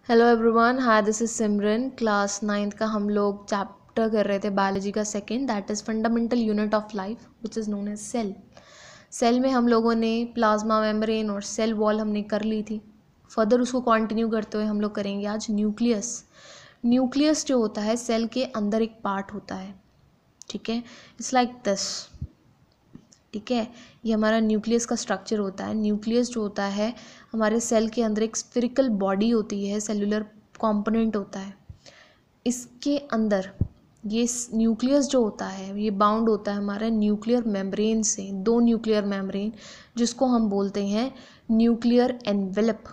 Hello everyone, hi this is Simran. Class 9th का हम लोग चैप्टर कर रहे थे बायोलॉजी का second, that is fundamental unit of life which is known as cell. Cell में हम लोगों ने प्लाज्मा मेम्ब्रेन और सेल वॉल हमने कर ली थी। फर्दर उसको कंटिन्यू करते हुए हम लोग करेंगे आज न्यूक्लियस। न्यूक्लियस जो होता है सेल के अंदर एक पार्ट होता है, ठीक है। इट्स लाइक दिस, ठीक है। ये हमारा न्यूक्लियस का स्ट्रक्चर होता है। न्यूक्लियस जो होता है हमारे सेल के अंदर एक स्फेरिकल बॉडी होती है, सेलुलर कंपोनेंट होता है। इसके अंदर ये न्यूक्लियस जो होता है ये बाउंड होता है हमारे न्यूक्लियर मेम्ब्रेन से, दो न्यूक्लियर मेम्ब्रेन जिसको हम बोलते हैं न्यूक्लियर एनवेलप,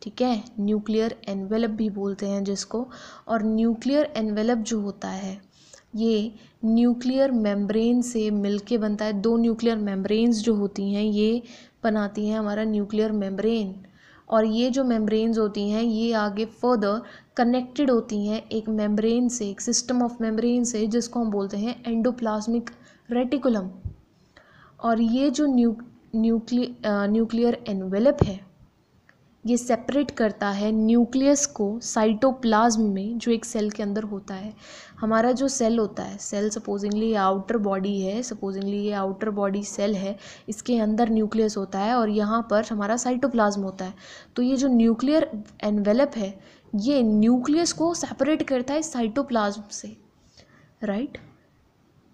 ठीक है। न्यूक्लियर एनवेलप भी बोलते हैं जिसको। और न्यूक्लियर एनवेलप जो होता है ये न्यूक्लियर मेम्ब्रेन से मिलके बनता है। दो न्यूक्लियर मेम्ब्रेन्स जो होती हैं ये बनाती हैं हमारा न्यूक्लियर मेम्ब्रेन। और ये जो मेम्ब्रेन्स होती हैं ये आगे फर्दर कनेक्टेड होती हैं एक मेम्ब्रेन से, एक सिस्टम ऑफ मेम्ब्रेन से जिसको हम बोलते हैं एंडोप्लाज्मिक रेटिकुलम। और ये जो न्यूक्लियर एनवेलप है ये सेपरेट करता है न्यूक्लियस को साइटोप्लाज्म में, जो एक सेल के अंदर होता है। हमारा जो सेल होता है, सेल सपोजिंगली ये आउटर बॉडी है, सपोजिंगली ये आउटर बॉडी सेल है, इसके अंदर न्यूक्लियस होता है और यहाँ पर हमारा साइटोप्लाज्म होता है। तो ये जो न्यूक्लियर एनवेलप है ये न्यूक्लियस को सेपरेट करता है साइटोप्लाज्म से, राइट।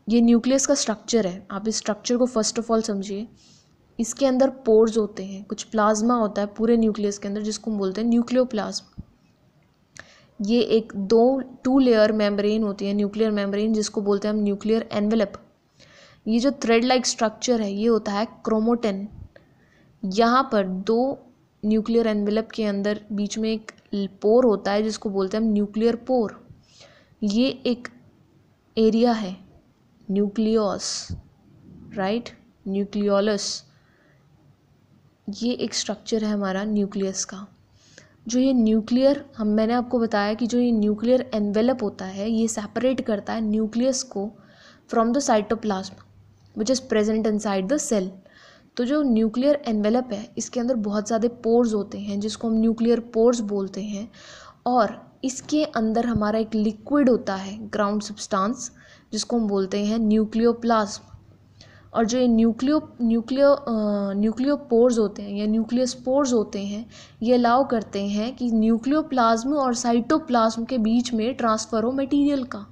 ये न्यूक्लियस का स्ट्रक्चर है। आप इस स्ट्रक्चर को फर्स्ट ऑफ ऑल समझिए। इसके अंदर पोर्स होते हैं, कुछ प्लाज्मा होता है पूरे न्यूक्लियस के अंदर जिसको हम बोलते हैं न्यूक्लियोप्लाज्म। ये एक टू लेयर मेम्ब्रेन होती है, न्यूक्लियर मेम्ब्रेन, जिसको बोलते हैं हम न्यूक्लियर एनवेलप। ये जो थ्रेड लाइक स्ट्रक्चर है ये होता है क्रोमोटिन। यहाँ पर दो न्यूक्लियर एनवेलप के अंदर बीच में एक पोर होता है जिसको बोलते हैं हम न्यूक्लियर पोर। ये एक एरिया है न्यूक्लियोस, राइट, न्यूक्लियोलस। ये एक स्ट्रक्चर है हमारा न्यूक्लियस का। जो ये न्यूक्लियर मैंने आपको बताया कि जो ये न्यूक्लियर एनवेलप होता है ये सेपरेट करता है न्यूक्लियस को from the cytoplasm which is present inside the cell. तो जो न्यूक्लियर एनवेलप है इसके अंदर बहुत ज़्यादा पोर्स होते हैं जिसको हम न्यूक्लियर पोर्स बोलते हैं। और इसके अंदर हमारा एक लिक्विड होता है, ग्राउंड सब्सटेंस, जिसको हम बोलते हैं न्यूक्लियोप्लाज्म। और जो ये न्यूक्लियोपोर्स होते हैं या न्यूक्लियस्पोर्स होते हैं ये अलाउ करते हैं कि न्यूक्लियोप्लाज्म और साइटोप्लाज्म के बीच में ट्रांसफ़र हो मटेरियल का,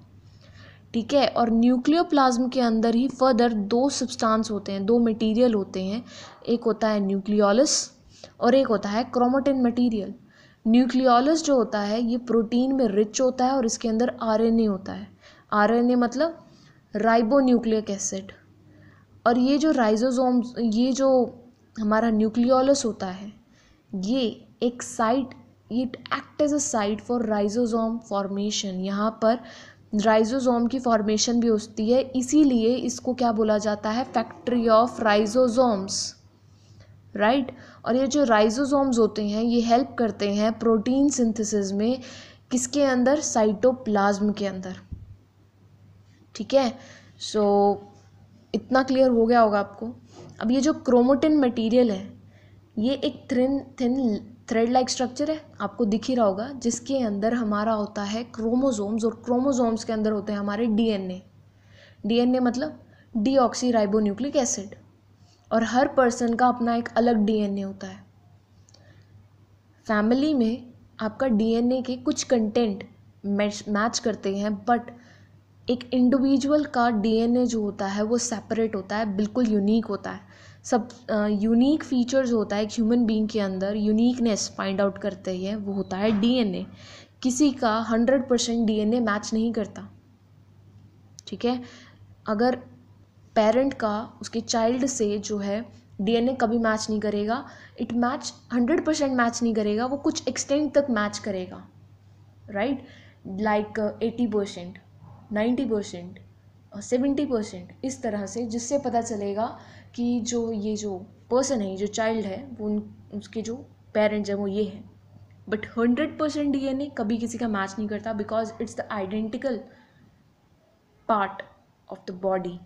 ठीक है। और न्यूक्लियोप्लाज्म के अंदर ही फर्दर दो सब्सटेंस होते हैं, दो मटेरियल होते हैं। एक होता है न्यूक्लियोलस और एक होता है क्रोमेटिन मटेरियल। न्यूक्लियोलस जो होता है ये प्रोटीन में रिच होता है और इसके अंदर आरएनए होता है। आरएनए मतलब राइबोन्यूक्लिक एसिड। और ये जो राइजोसोम्स, ये जो हमारा न्यूक्लियोलस होता है ये एक site, it act as a site for rhizosome formation. यहाँ पर राइजोसोम की फॉर्मेशन भी होती है, इसीलिए इसको क्या बोला जाता है, फैक्ट्री ऑफ राइजोसोम्स, राइट। और ये जो राइजोसोम्स होते हैं ये हेल्प करते हैं प्रोटीन सिंथेसिस में, किसके अंदर, साइटोप्लाज्म के अंदर, ठीक है। सो इतना क्लियर हो गया होगा आपको। अब ये जो क्रोमेटिन मटेरियल है ये एक थिन थ्रेड लाइक स्ट्रक्चर है, आपको दिख ही रहा होगा, जिसके अंदर हमारा होता है क्रोमोसोम्स और क्रोमोसोम्स के अंदर होते हैं हमारे डीएनए। डीएनए मतलब डीऑक्सी राइबोन्यूक्लिक एसिड। और हर पर्सन का अपना एक अलग डीएनए होता है। फैमिली में आपका डीएनए के कुछ कंटेंट मैच करते हैं, बट एक इंडिविजुअल का डीएनए जो होता है वो सेपरेट होता है, बिल्कुल यूनिक होता है। सब यूनिक फीचर्स होता है एक ह्यूमन बीइंग के अंदर, यूनिकनेस फाइंड आउट करते हैं वो होता है डीएनए। किसी का 100% डीएनए मैच नहीं करता, ठीक है। अगर पेरेंट का उसके चाइल्ड से जो है डीएनए कभी मैच नहीं करेगा, 100% मैच नहीं करेगा, वो कुछ एक्सटेंट तक मैच करेगा, राइट, लाइक 80%, 90%, 70%, इस तरह से, जिससे पता चलेगा कि जो ये जो पर्सन है, जो चाइल्ड है, वो उसके जो पेरेंट्स हैं वो ये है। बट 100% डीएनए कभी किसी का मैच नहीं करता, because it's the identical part of the body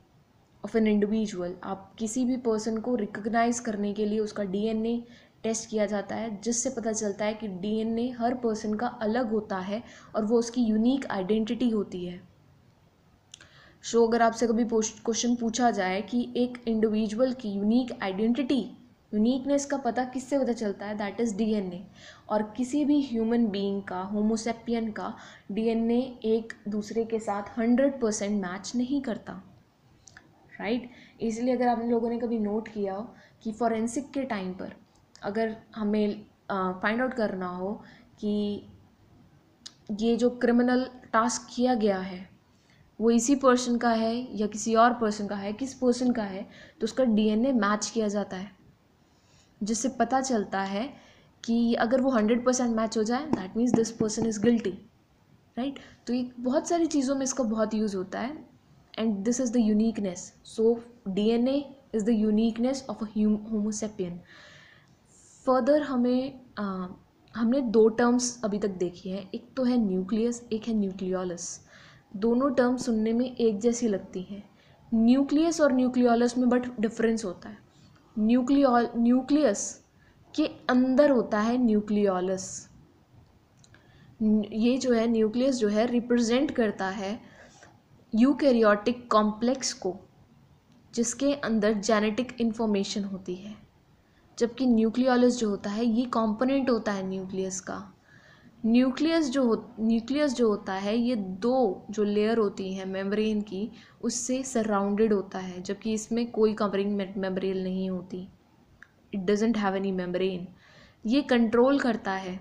of an individual. आप किसी भी पर्सन को रिकग्नाइज करने के लिए उसका डीएनए टेस्ट किया जाता है, जिससे पता चलता है कि डीएनए हर पर्सन का अलग होता है और वो उसकी यूनिक आइडेंटिटी होती है। सो अगर आपसे कभी क्वेश्चन पूछा जाए कि एक इंडिविजुअल की यूनिक आइडेंटिटी, यूनिकनेस का पता किससे पता चलता है, दैट इज़ डीएनए। और किसी भी ह्यूमन बीइंग का, होमोसेपियन का डीएनए एक दूसरे के साथ 100% मैच नहीं करता, राइट। इसलिए अगर आप लोगों ने कभी नोट किया हो कि फॉरेंसिक के टाइम पर अगर हमें फाइंड आउट करना हो कि ये जो क्रिमिनल टास्क किया गया है वो इसी पर्सन का है या किसी और पर्सन का है, किस पर्सन का है, तो उसका डीएनए मैच किया जाता है, जिससे पता चलता है कि अगर वो 100% मैच हो जाए that means this person is guilty, right. तो ये बहुत सारी चीज़ों में इसका बहुत यूज़ होता है and this is the uniqueness. So DNA is the uniqueness of a Homo sapien. Further हमने 2 टर्म्स अभी तक देखी हैं, एक तो है न्यूक्लियस, एक है न्यूक्लियोलस। दोनों टर्म सुनने में एक जैसी लगती हैं। न्यूक्लियस और न्यूक्लियोलस में बट डिफरेंस होता है। न्यूक्लियस के अंदर होता है न्यूक्लियोलस। ये जो है न्यूक्लियस जो है रिप्रेजेंट करता है यूकैरियोटिक कॉम्प्लेक्स को, जिसके अंदर जेनेटिक इन्फॉर्मेशन होती है, जबकि न्यूक्लियोलस जो होता है ये कंपोनेंट होता है न्यूक्लियस का। न्यूक्लियस जो होता है ये 2 जो लेयर होती हैं मेम्ब्रेन की उससे सराउंडेड होता है, जबकि इसमें कोई कवरिंग मेम्ब्रेन नहीं होती, it doesn't have any membrane. ये कंट्रोल करता है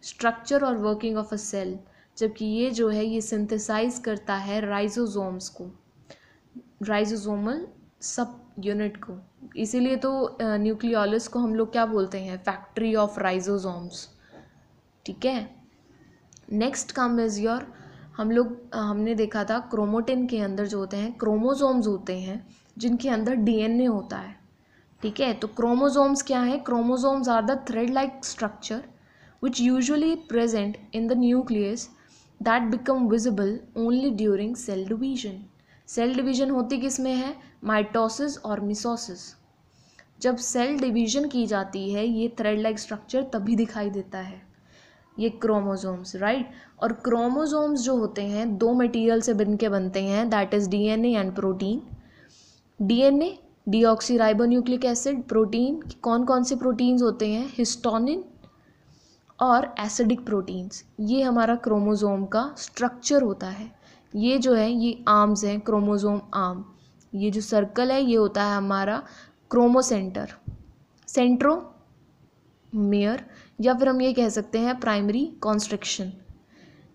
स्ट्रक्चर और वर्किंग ऑफ अ सेल, जबकि ये जो है ये सिंथेसाइज करता है राइजोसोम्स को, राइजोसोमल सब यूनिट को। इसीलिए तो न्यूक्लियोलस को हम लोग क्या बोलते हैं, फैक्ट्री ऑफ राइजोसोम्स, ठीक है। नेक्स्ट कम इज़ योर, हमने देखा था क्रोमोटिन के अंदर जो होते हैं क्रोमोसोम्स होते हैं जिनके अंदर डीएनए होता है, ठीक है। तो क्रोमोसोम्स क्या है, chromosomes are the thread like structure which usually present in the nucleus that become visible only during cell division. Cell division होती किस में है, माइटोसिस और मिसोसिस। जब सेल डिवीजन की जाती है ये थ्रेड लाइक स्ट्रक्चर तभी दिखाई देता है, ये क्रोमोसोम्स, राइट। और क्रोमोसोम्स जो होते हैं 2 मटेरियल से बन के बनते हैं, that is DNA and protein. DNA deoxyribonucleic acid, protein कौन कौन से प्रोटीन्स होते हैं, हिस्टोनिन और एसिडिक प्रोटीन्स। ये हमारा क्रोमोसोम का स्ट्रक्चर होता है। ये जो है ये आर्म्स हैं, क्रोमोसोम आर्म। ये जो सर्कल है ये होता है हमारा क्रोमोसेंटर, सेंट्रोमियर, या फिर हम ये कह सकते हैं प्राइमरी कॉन्स्ट्रिक्शन।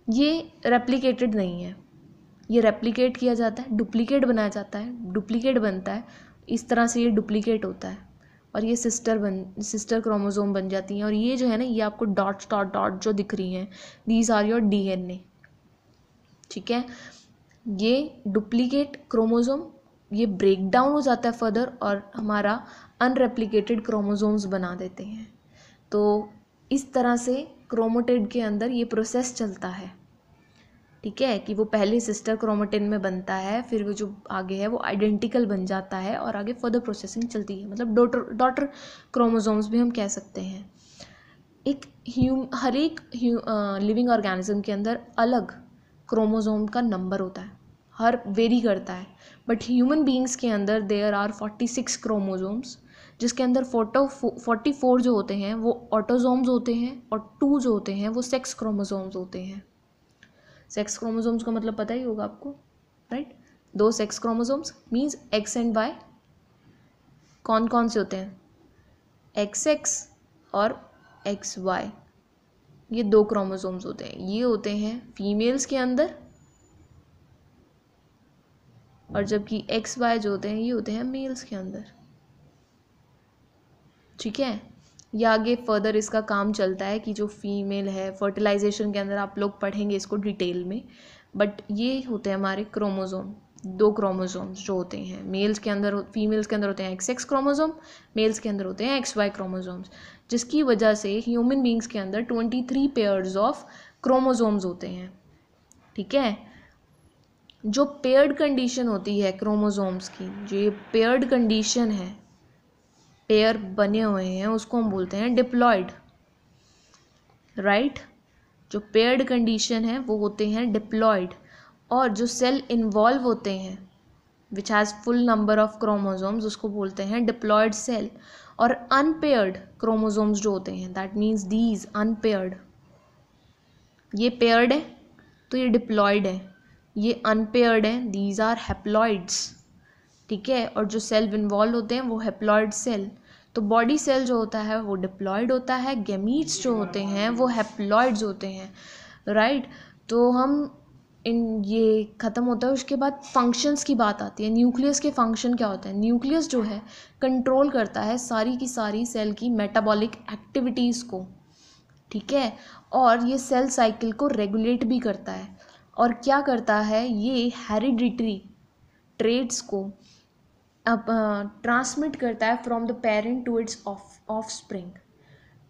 ये रेप्लिकेटेड नहीं है, ये रेप्लिकेट किया जाता है, डुप्लीकेट बनाया जाता है, डुप्लीकेट बनता है, इस तरह से ये डुप्लीकेट होता है और ये सिस्टर क्रोमोसोम बन जाती हैं। और ये जो है ना ये आपको डॉट जो दिख रही हैं, दीज आर योर डीएनए, ठीक है। ये डुप्लीकेट क्रोमोसोम ये ब्रेक डाउन हो जाता है फर्दर और हमारा अनरेप्लिकेटेड क्रोमोसोम्स बना देते हैं। तो इस तरह से क्रोमोटिड के अंदर ये प्रोसेस चलता है, ठीक है, कि वो पहले सिस्टर क्रोमेटिन में बनता है, फिर वो जो आगे है वो आइडेंटिकल बन जाता है और आगे फर्दर प्रोसेसिंग चलती है, मतलब डॉटर क्रोमोसोम्स भी हम कह सकते हैं। हर एक लिविंग ऑर्गेनिज्म के अंदर अलग क्रोमोसोम का नंबर होता है, हर वेरी करता है, बट ह्यूमन बीइंग्स के अंदर देयर आर 46 क्रोमोसोम्स, जिसके अंदर 44 जो होते हैं वो ऑटोसोम्स होते हैं और 2 जो होते हैं वो सेक्स क्रोमोसोम्स होते हैं। सेक्स क्रोमोसोम्स का मतलब पता ही होगा आपको, right. 2 sex chromosomes means X and Y. कौन कौन से होते हैं, XX और XY, ये 2 क्रोमोसोम्स होते हैं। ये होते हैं फीमेल्स के अंदर और जबकि XY जो होते हैं ये होते हैं मेल्स के अंदर, ठीक है। या आगे फर्दर इसका काम चलता है कि जो फीमेल है फर्टिलाइजेशन के अंदर आप लोग पढ़ेंगे इसको डिटेल में, बट ये होते हैं हमारे क्रोमोसोम, 2 क्रोमोसोम्स जो होते हैं मेल्स के अंदर, फीमेल्स के अंदर होते हैं XX क्रोमोसोम, मेल्स के अंदर होते हैं XY क्रोमोसोम्स, जिसकी वजह से ह्यूमन बींग्स के अंदर 23 पेयर्स ऑफ क्रोमोसोम्स होते हैं, ठीक है। जो पेयर्ड कंडीशन होती है क्रोमोसोम्स की, जो ये पेयर्ड कंडीशन है पेयर बने हुए हैं उसको हम बोलते हैं डिप्लॉयड, राइट। जो पेयर्ड कंडीशन है वो होते हैं डिप्लॉयड। और जो सेल इन्वॉल्व होते हैं which has full number of chromosomes उसको बोलते हैं डिप्लॉयड सेल। और अनपेयर्ड क्रोमोसोम्स जो होते हैं दैट मीन्स दीज अनपेयर्ड, ये पेयर्ड है तो ये डिप्लॉयड है, ये अनपेयर्ड है दीज आर हैप्लॉइड्स, ठीक है। और जो सेल इन्वॉल्व होते हैं वो हैप्लॉइड सेल। तो बॉडी सेल जो होता है वो डिप्लॉयड होता है, गैमीट्स जो होते हैं वो हैप्लॉइड्स होते हैं, राइट। तो हम इन ये ख़त्म होता है। उसके बाद फंक्शंस की बात आती है। न्यूक्लियस के फंक्शन क्या होते हैं? न्यूक्लियस जो है कंट्रोल करता है सारी की सारी सेल की मेटाबॉलिक एक्टिविटीज़ को, ठीक है। और ये सेल साइकिल को रेगुलेट भी करता है। और क्या करता है, ये हेरिडिटरी ट्रेड्स को अब ट्रांसमिट करता है from the parent to its offspring.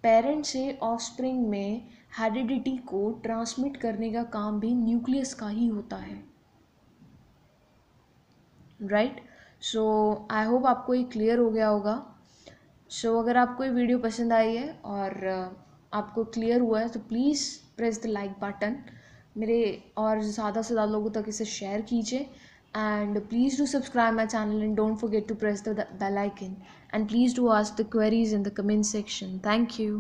Parent से ऑफस्प्रिंग में हेरिडिटी को ट्रांसमिट करने का काम भी न्यूक्लियस का ही होता है, राइट। सो आई होप आपको ये क्लियर हो गया होगा। सो अगर आपको ये वीडियो पसंद आई है और आपको क्लियर हुआ है तो please press the like button मेरे, और ज़्यादा से ज़्यादा लोगों तक इसे शेयर कीजिए। And please do subscribe my channel and don't forget to press the bell icon, and please do ask the queries in the comment section. Thank you.